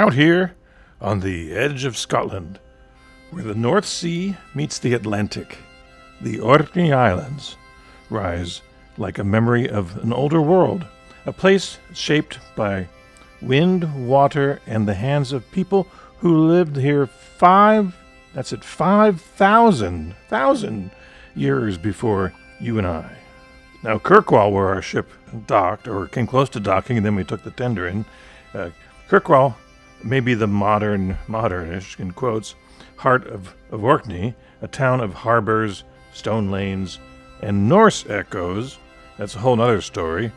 Out here on the edge of Scotland, where the North Sea meets the Atlantic, the Orkney Islands rise like a memory of an older world, a place shaped by wind, water, and the hands of people who lived here 5,000 years before you and I. Now, Kirkwall, where our ship docked, or came close to docking, and then we took the tender in, Kirkwall may be the modernish, in quotes, heart of Orkney, a town of harbors, stone lanes, and Norse echoes. That's a whole other story.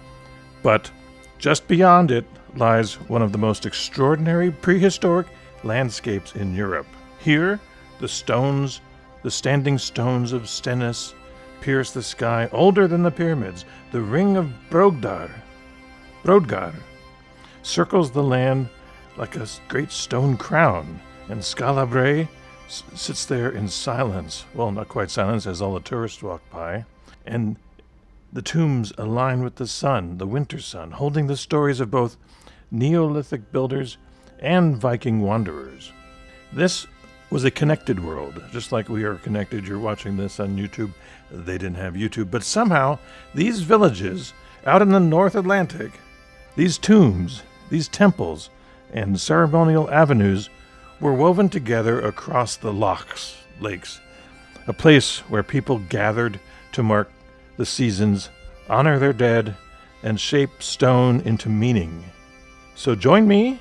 But just beyond it lies one of the most extraordinary prehistoric landscapes in Europe. Here, the standing stones of Stennis pierce the sky, older than the pyramids. The Ring of Brodgar circles the land like a great stone crown, and Skara Brae sits there in silence. Well, not quite silence, as all the tourists walk by. And the tombs align with the sun, the winter sun, holding the stories of both Neolithic builders and Viking wanderers. This was a connected world, just like we are connected. You're watching this on YouTube. They didn't have YouTube. But somehow, these villages out in the North Atlantic, these tombs, these temples, and ceremonial avenues were woven together across the lakes, a place where people gathered to mark the seasons, honor their dead, and shape stone into meaning. So join me.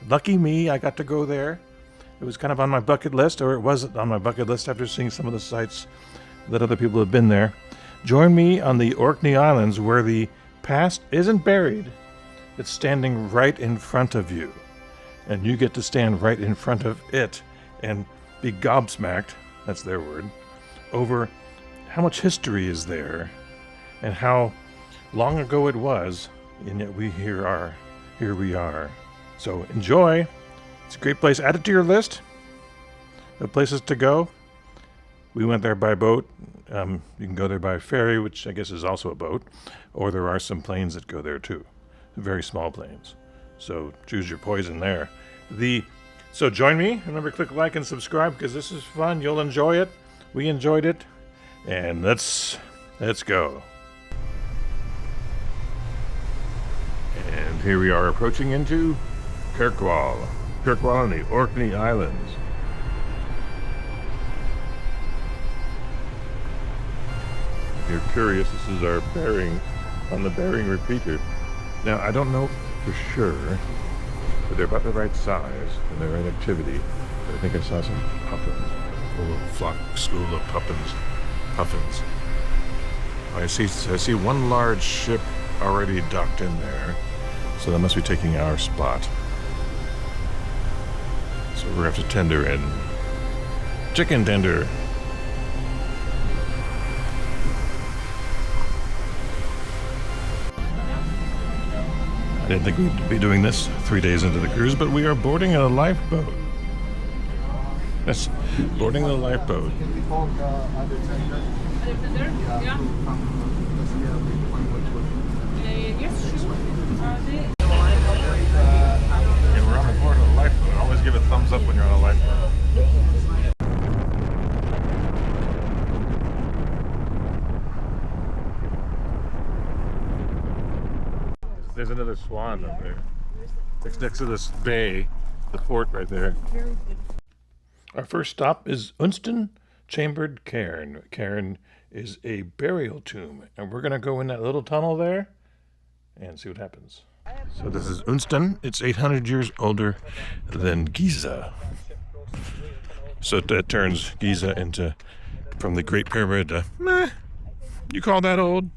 Lucky me, I got to go there. It was kind of on my bucket list, or it wasn't on my bucket list after seeing some of the sites that other people have been there. Join me on the Orkney Islands, where the past isn't buried. It's standing right in front of you. And you get to stand right in front of it and be gobsmacked, that's their word, over how much history is there and how long ago it was, and yet here we are. So enjoy. It's a great place. Add it to your list of places to go. We went there by boat. You can go there by ferry, which I guess is also a boat, or there are some planes that go there too, very small planes. So choose your poison there. So join me. Remember, click like and subscribe because this is fun. You'll enjoy it. We enjoyed it. And let's go. And here we are approaching into Kirkwall and the Orkney Islands. If you're curious, this is our bearing on the bearing repeater. Now, I don't know for sure, but they're about the right size and the right activity. But I think I saw some puffins, a little school of puffins. I see one large ship already docked in there, so that must be taking our spot. So we're gonna have to tender in. Chicken tender. I didn't think we'd be doing this 3 days into the cruise, but we are boarding a lifeboat. Yes, boarding the lifeboat. And we're on the board of a lifeboat. Always give a thumbs up when you're on a lifeboat. There's another swan up there. It's next to this bay, the fort right there. Our first stop is Unston Chambered Cairn. Cairn is a burial tomb, and we're going to go in that little tunnel there and see what happens. So this is Unston. It's 800 years older than Giza. So that turns Giza into, from the Great Pyramid to, meh, you call that old?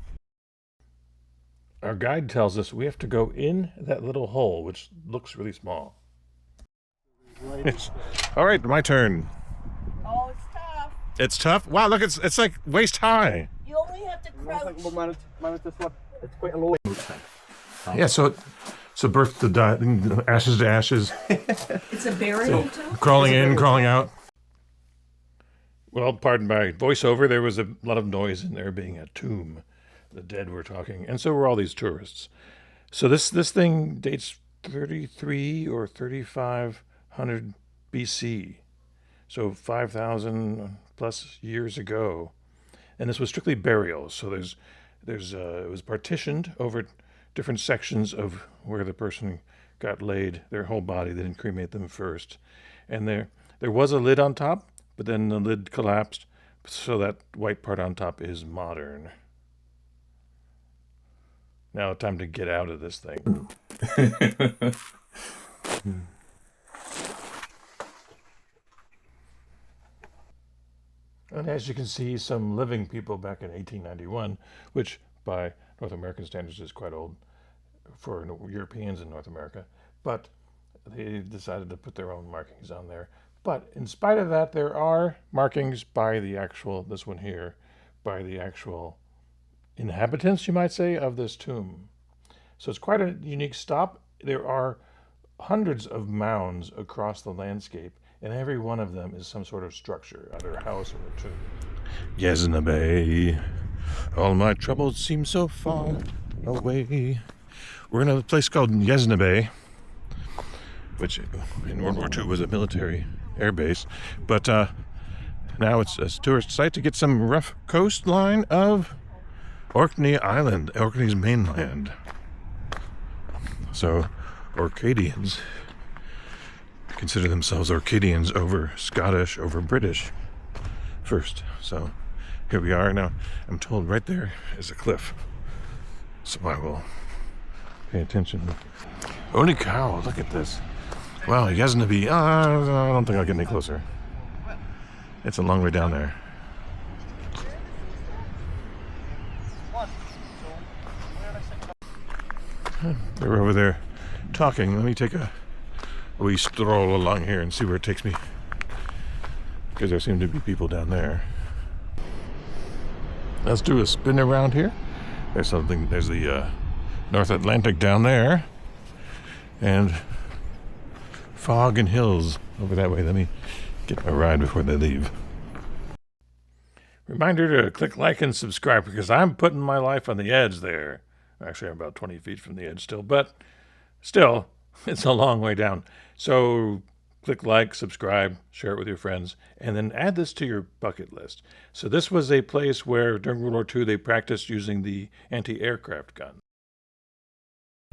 Our guide tells us we have to go in that little hole, which looks really small. All right, my turn. Oh, it's tough. It's tough? Wow, look, it's like waist high. You only have to crouch. It's quite a low. Yeah, so birth to die, ashes to ashes. It's a burial tomb? Crawling in, crawling out. Well, pardon my voiceover, there was a lot of noise in there being a tomb. The dead were talking, and so were all these tourists. So this thing dates 33 or 3500 BC, so 5,000 plus years ago. And this was strictly burial. So it was partitioned over different sections of where the person got laid, their whole body. They didn't cremate them first. And there was a lid on top, but then the lid collapsed, so that white part on top is modern. Now time to get out of this thing. And as you can see, some living people back in 1891, which by North American standards is quite old for Europeans in North America, but they decided to put their own markings on there. But in spite of that, there are markings by the actual, this one here, by the actual inhabitants, you might say, of this tomb. So it's quite a unique stop. There are hundreds of mounds across the landscape, and every one of them is some sort of structure, either a house or a tomb. Yezna Bay, all my troubles seem so far away. We're in a place called Yezna Bay, which in World War II was a military air base, but now it's a tourist site to get some rough coastline of Orkney Island, Orkney's mainland. So Orcadians consider themselves Orcadians over Scottish, over British first. So here we are now. I'm told right there is a cliff, so I will pay attention. Holy cow, look at this. Wow, Yasnabi. I don't think I'll get any closer. It's a long way down there. They're over there talking. Let me take a wee stroll along here and see where it takes me, because there seem to be people down there. Let's do a spin around here. There's the North Atlantic down there, and fog and hills over that way. Let me get my ride before they leave. Reminder to click like and subscribe, because I'm putting my life on the edge there. Actually, I'm about 20 feet from the edge still, but still, it's a long way down. So click like, subscribe, share it with your friends, and then add this to your bucket list. So this was a place where during World War II they practiced using the anti-aircraft gun.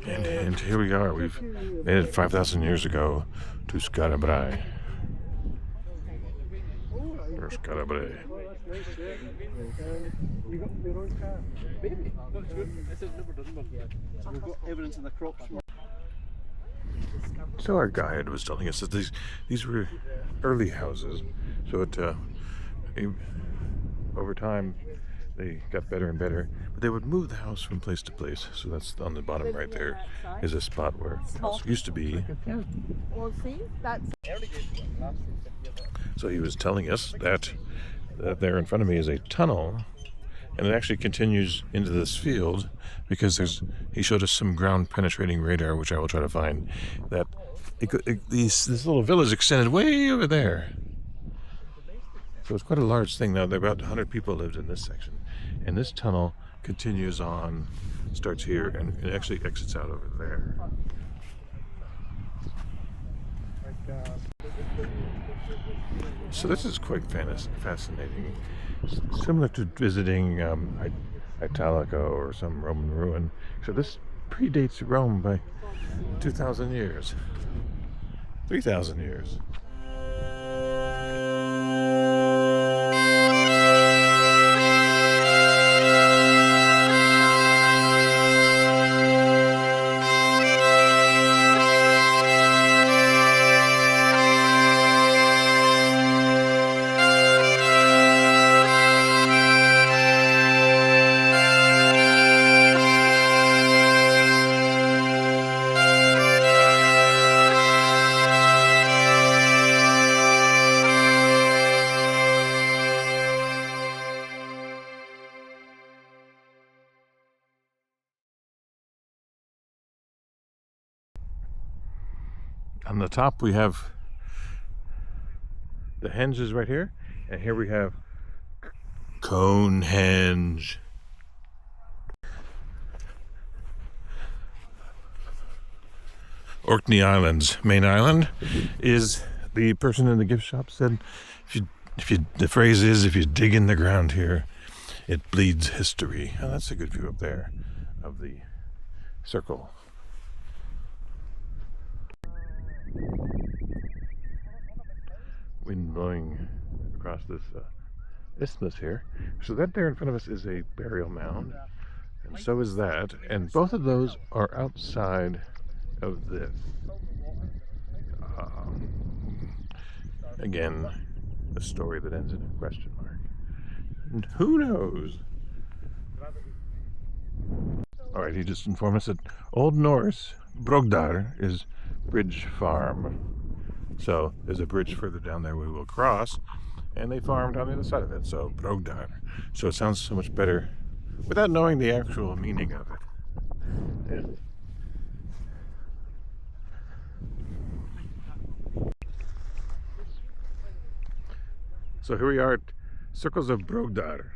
And here we are. We've made it 5,000 years ago to Skara Brae. Or Skara Brae. You got your own car? Maybe. That's good. This has never done one. So we've got evidence in the crops. So our guide was telling us that these were early houses. So over time they got better and better, but they would move the house from place to place. So that's on the bottom right there is a spot where the house used to be. Well, see, that's So he was telling us that there in front of me is a tunnel, and it actually continues into this field, because he showed us some ground penetrating radar, which I will try to find, that this little village extended way over there. So it's quite a large thing. Now, there about 100 people lived in this section, and this tunnel continues on, starts here, and it actually exits out over there. So this is quite fascinating. Similar to visiting Italica or some Roman ruin. So this predates Rome by 2,000 years. 3,000 years. On the top we have the henges right here, and here we have Conehenge. Orkney Islands main island is, the person in the gift shop said, the phrase is, if you dig in the ground here, it bleeds history. And that's a good view up there of the circle. Wind blowing across this isthmus here. So that there in front of us is a burial mound, and so is that, and both of those are outside of this. Again, a story that ends in a question mark. And who knows? Alright, he just informed us that Old Norse, Brodgar, is bridge farm. So there's a bridge further down there we will cross, and they farmed on the other side of it, so Brodgar. So it sounds so much better without knowing the actual meaning of it. Yeah. So here we are at Circles of Brodgar.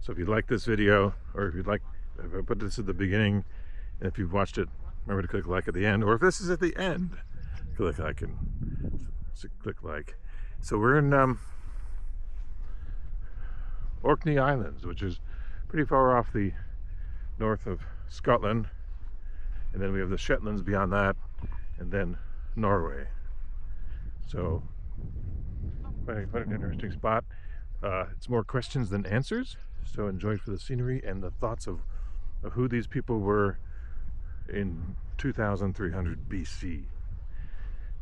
So if you like this video, or if I put this at the beginning, and if you've watched it, remember to click like at the end, or if this is at the end, click like and click like. So we're in Orkney Islands, which is pretty far off the north of Scotland, and then we have the Shetlands beyond that, and then Norway. So quite an interesting spot. It's more questions than answers, so enjoy it for the scenery and the thoughts of who these people were in 2300 BC.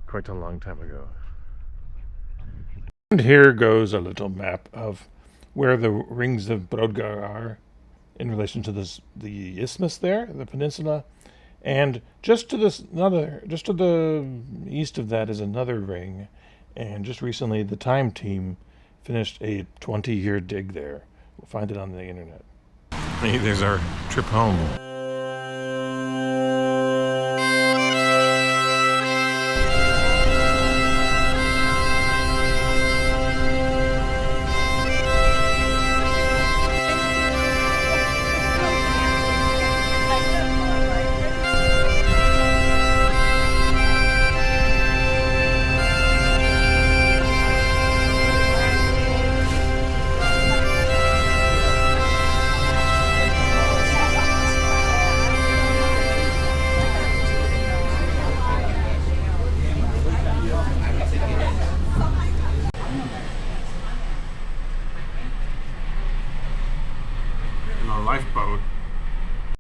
Quite a long time ago. And here goes a little map of where the Rings of Brodgar are in relation to the isthmus there, the peninsula, and just to the east of that is another ring. And just recently, the Time team finished a 20-year dig there. We'll find it on the internet. Hey, there's our trip home.